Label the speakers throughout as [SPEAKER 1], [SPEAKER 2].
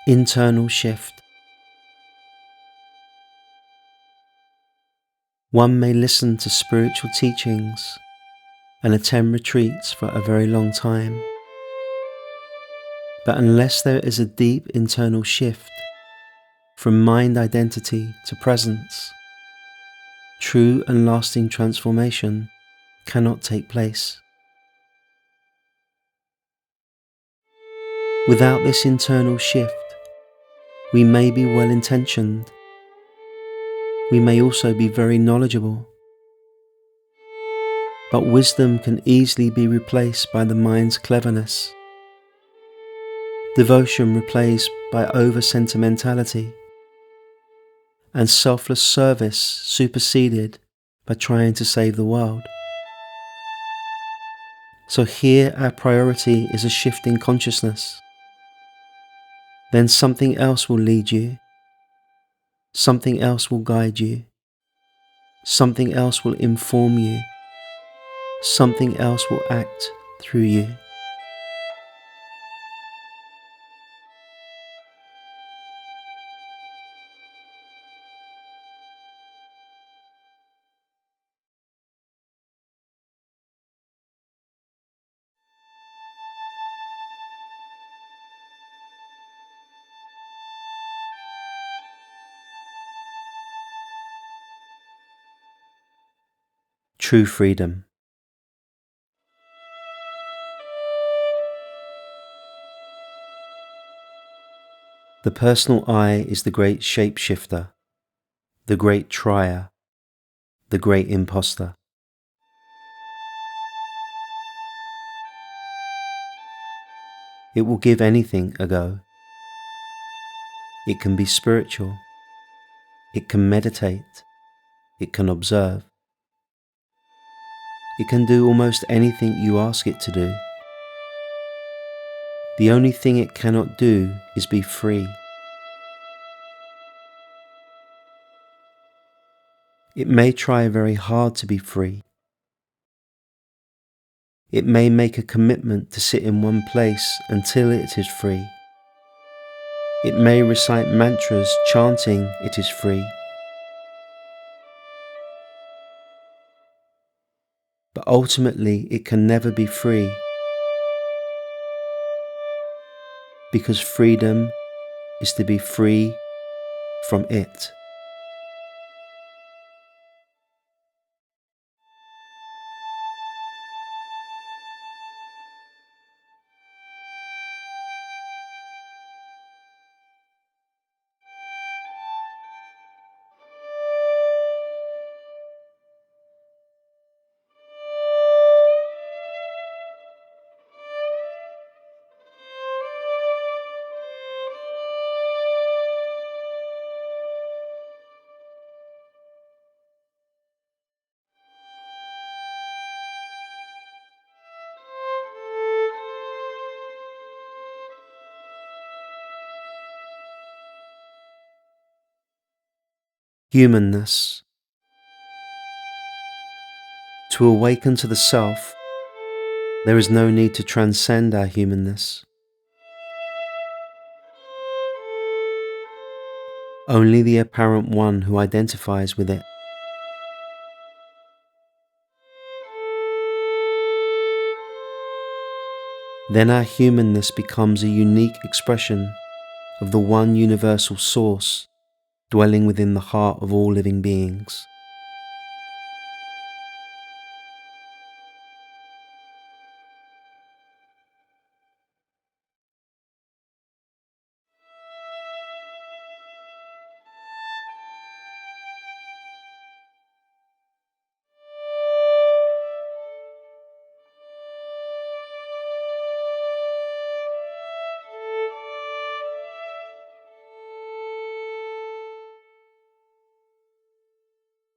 [SPEAKER 1] internal shift. One may listen to spiritual teachings and attend retreats for a very long time, but unless there is a deep internal shift from mind identity to presence, true and lasting transformation cannot take place. Without this internal shift, we may be well-intentioned. We may also be very knowledgeable. But wisdom can easily be replaced by the mind's cleverness. Devotion replaced by over-sentimentality. And selfless service superseded by trying to save the world. So here our priority is a shift in consciousness. Then something else will lead you. Something else will guide you. Something else will inform you. Something else will act through you. True freedom. The personal I is the great shapeshifter, the great trier, the great imposter. It will give anything a go. It can be spiritual. It can meditate. It can observe. It can do almost anything you ask it to do. The only thing it cannot do is be free. It may try very hard to be free. It may make a commitment to sit in one place until it is free. It may recite mantras chanting it is free. But ultimately it can never be free, because freedom is to be free from it. Humanness. To awaken to the self, there is no need to transcend our humanness. Only the apparent one who identifies with it. Then our humanness becomes a unique expression of the one universal source dwelling within the heart of all living beings.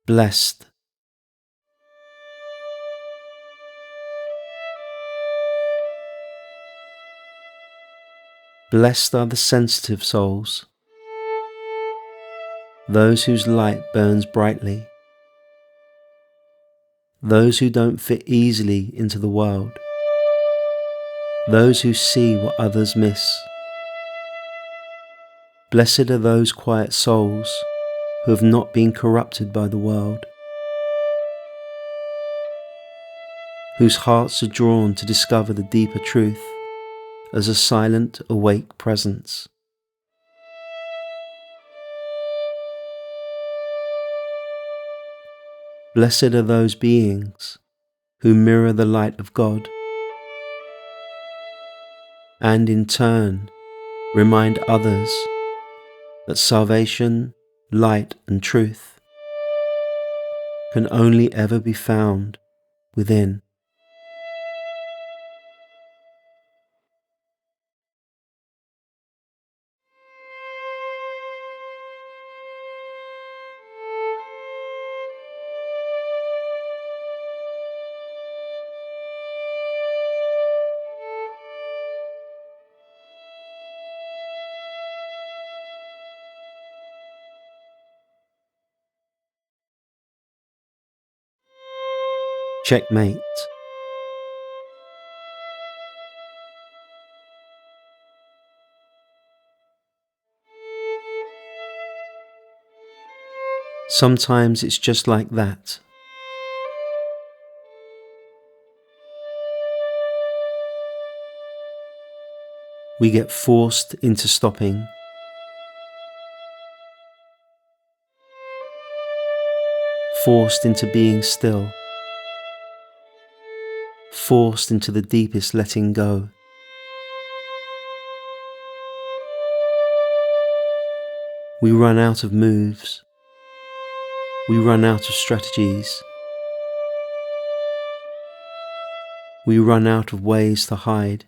[SPEAKER 1] Blessed. Blessed are the sensitive souls, those whose light burns brightly, those who don't fit easily into the world, those who see what others miss. Blessed are those quiet souls who have not been corrupted by the world, whose hearts are drawn to discover the deeper truth as a silent, awake presence. Blessed are those beings who mirror the light of God and in turn remind others that salvation, light and truth can only ever be found within. Checkmate. Sometimes it's just like that. We get forced into stopping, forced into being still, forced into the deepest letting go. We run out of moves. We run out of strategies. We run out of ways to hide.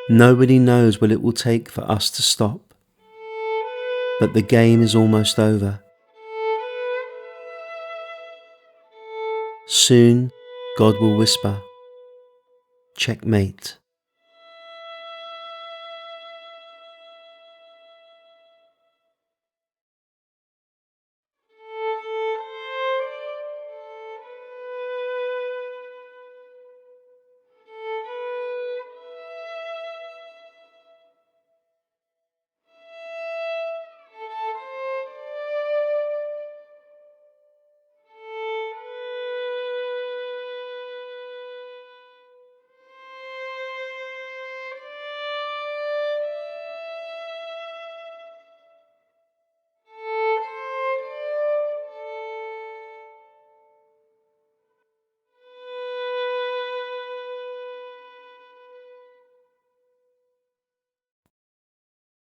[SPEAKER 1] Nobody knows what it will take for us to stop, but the game is almost over. Soon, God will whisper, checkmate.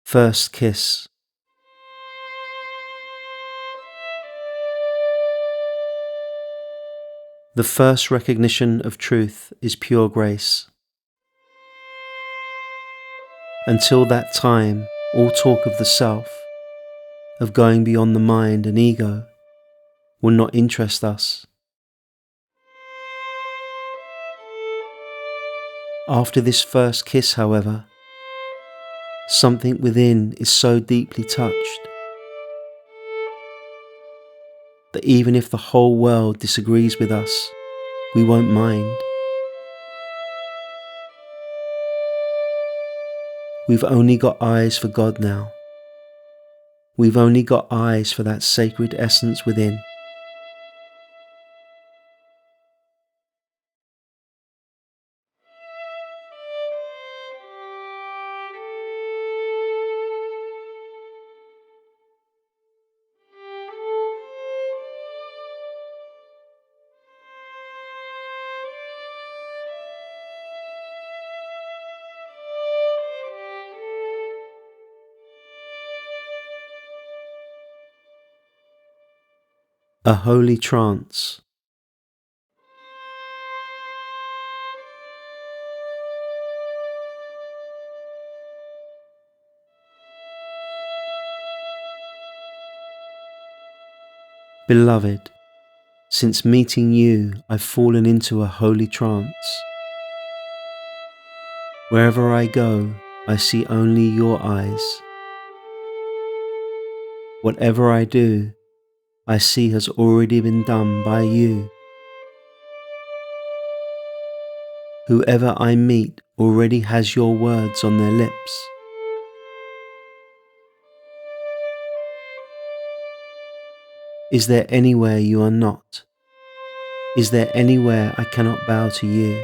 [SPEAKER 1] First kiss. The first recognition of truth is pure grace. Until that time, all talk of the self, of going beyond the mind and ego, will not interest us. After this first kiss, however, something within is so deeply touched that even if the whole world disagrees with us, we won't mind. We've only got eyes for God now. We've only got eyes for that sacred essence within. A holy trance. Beloved, since meeting you, I've fallen into a holy trance. Wherever I go, I see only your eyes. Whatever I do, I see has already been done by you. Whoever I meet already has your words on their lips. Is there anywhere you are not? Is there anywhere I cannot bow to you?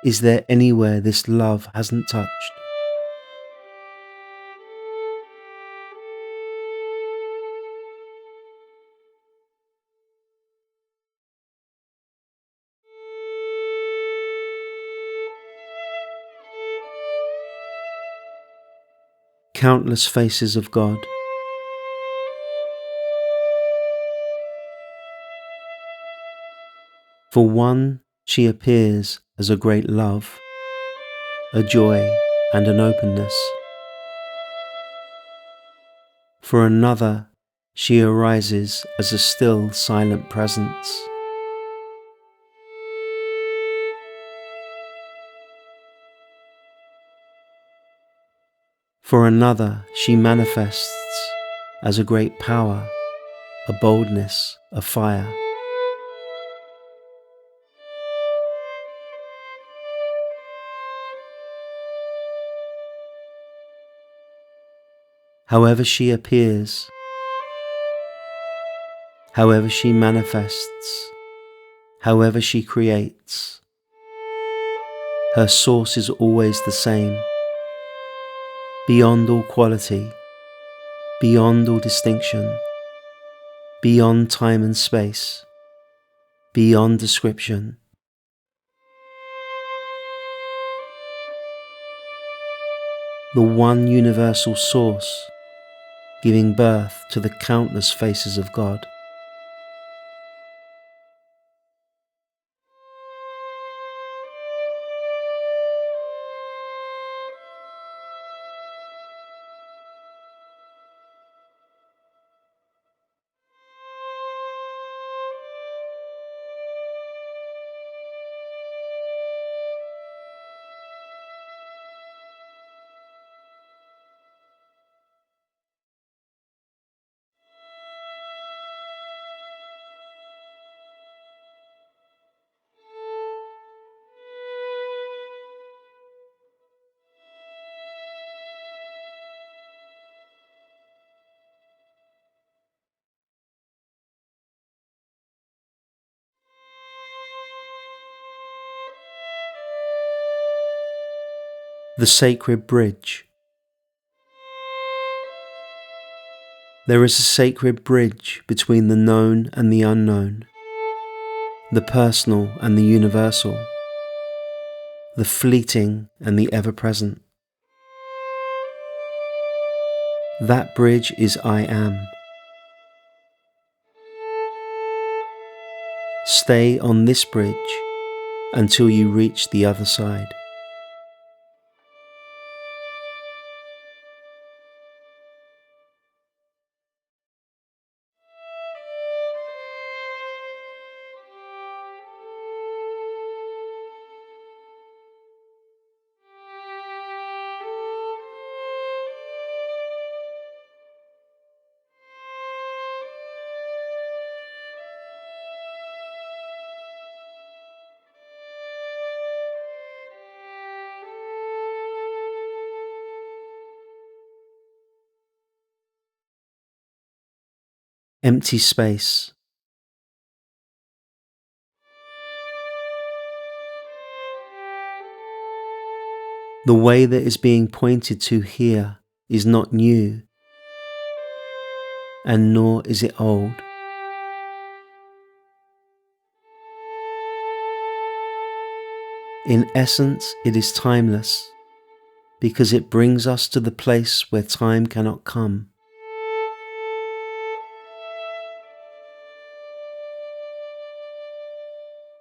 [SPEAKER 1] Is there anywhere this love hasn't touched? Countless faces of God. For one, she appears as a great love, a joy and an openness. For another, she arises as a still, silent presence. For another, she manifests as a great power, a boldness, a fire. However she appears, however she manifests, however she creates, her source is always the same, beyond all quality, beyond all distinction, beyond time and space, beyond description. The one universal source, giving birth to the countless faces of God. The sacred bridge. There is a sacred bridge between the known and the unknown, the personal and the universal, the fleeting and the ever-present. That bridge is I Am. Stay on this bridge until you reach the other side. Empty space. The way that is being pointed to here is not new, and nor is it old. In essence, it is timeless, because it brings us to the place where time cannot come.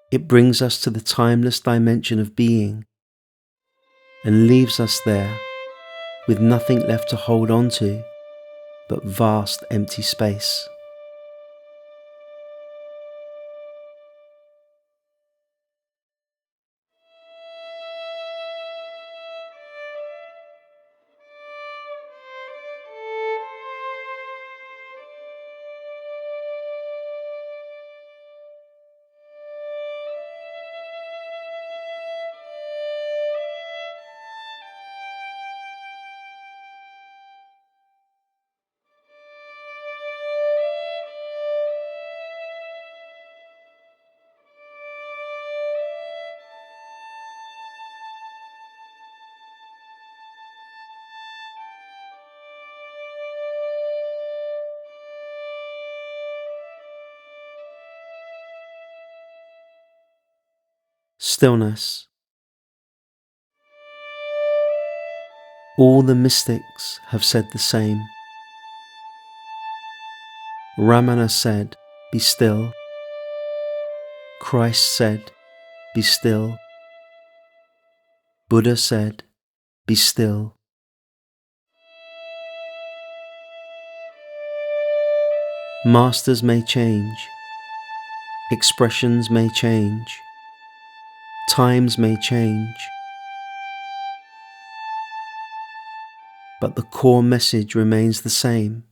[SPEAKER 1] It brings us to the timeless dimension of being, and leaves us there with nothing left to hold on to but vast empty space. Stillness. All the mystics have said the same. Ramana said, "Be still." Christ said, "Be still." Buddha said, "Be still." Masters may change, expressions may change, times may change, but the core message remains the same.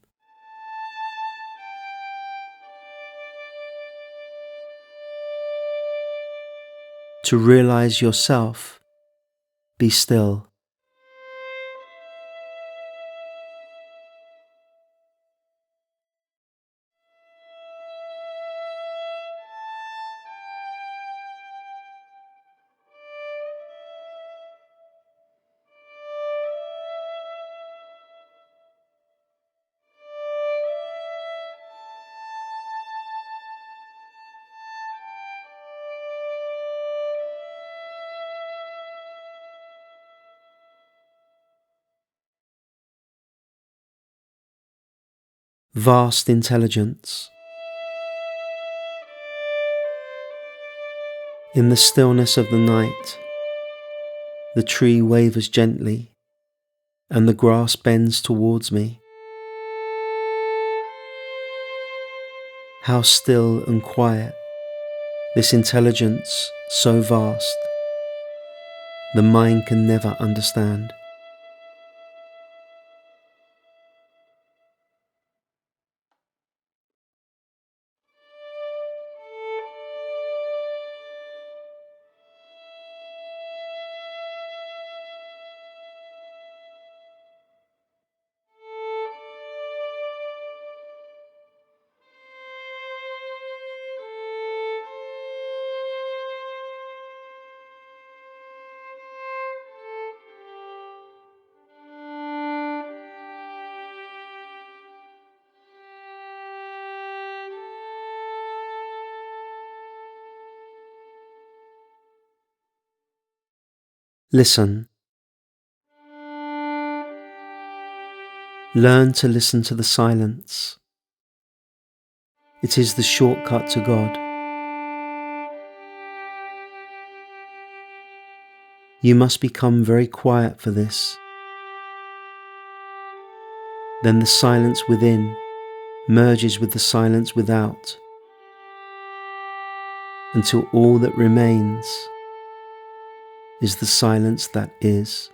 [SPEAKER 1] To realize yourself, be still. Vast intelligence. In the stillness of the night, the tree wavers gently and the grass bends towards me. How still and quiet, this intelligence so vast, the mind can never understand. Listen. Learn to listen to the silence. It is the shortcut to God. You must become very quiet for this. Then the silence within merges with the silence without, until all that remains is the silence that is.